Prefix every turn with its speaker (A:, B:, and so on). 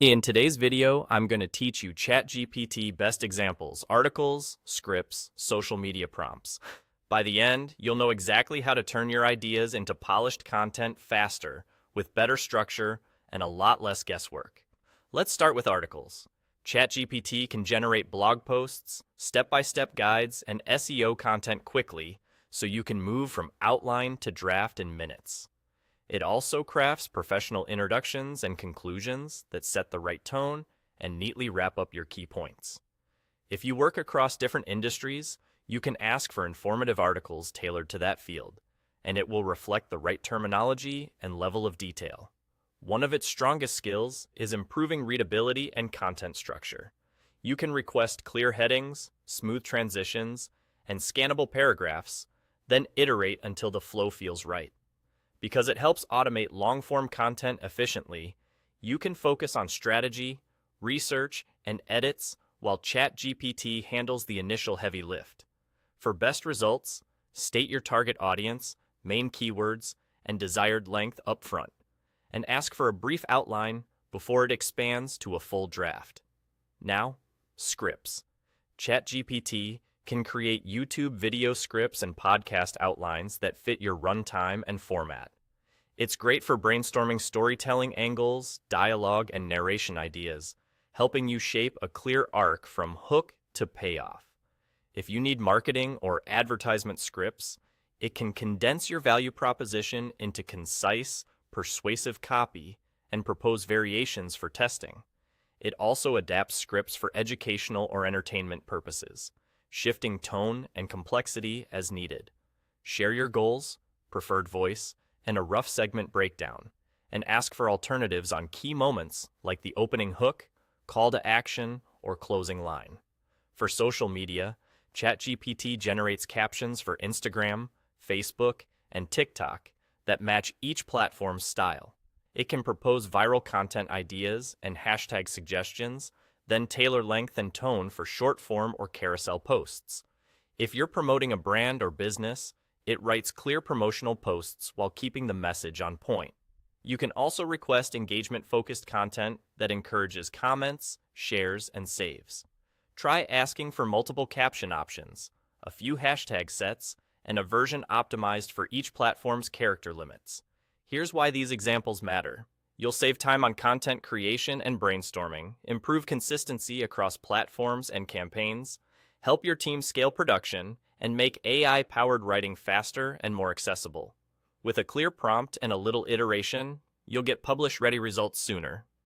A: In today's video, I'm going to teach you ChatGPT best examples, articles, scripts, social media prompts. By the end, you'll know exactly how to turn your ideas into polished content faster, with better structure and a lot less guesswork. Let's start with articles. ChatGPT can generate blog posts, step-by-step guides, and SEO content quickly, so you can move from outline to draft in minutes. It also crafts professional introductions and conclusions that set the right tone and neatly wrap up your key points. If you work across different industries, you can ask for informative articles tailored to that field, and it will reflect the right terminology and level of detail. One of its strongest skills is improving readability and content structure. You can request clear headings, smooth transitions, and scannable paragraphs, then iterate until the flow feels right. Because it helps automate long-form content efficiently, you can focus on strategy, research, and edits while ChatGPT handles the initial heavy lift. For best results, state your target audience, main keywords, and desired length upfront, and ask for a brief outline before it expands to a full draft. Now, scripts. ChatGPT can create YouTube video scripts and podcast outlines that fit your runtime and format. It's great for brainstorming storytelling angles, dialogue, and narration ideas, helping you shape a clear arc from hook to payoff. If you need marketing or advertisement scripts, it can condense your value proposition into concise, persuasive copy and propose variations for testing. It also adapts scripts for educational or entertainment purposes, shifting tone and complexity as needed. Share your goals, preferred voice, and a rough segment breakdown, and ask for alternatives on key moments like the opening hook, call to action, or closing line. For social media, ChatGPT generates captions for Instagram, Facebook, and TikTok that match each platform's style. It can propose viral content ideas and hashtag suggestions, then tailor length and tone for short-form or carousel posts. If you're promoting a brand or business, it writes clear promotional posts while keeping the message on point. You can also request engagement-focused content that encourages comments, shares, and saves. Try asking for multiple caption options, a few hashtag sets, and a version optimized for each platform's character limits. Here's why these examples matter. You'll save time on content creation and brainstorming, improve consistency across platforms and campaigns, help your team scale production, and make AI-powered writing faster and more accessible. With a clear prompt and a little iteration, you'll get publish-ready results sooner,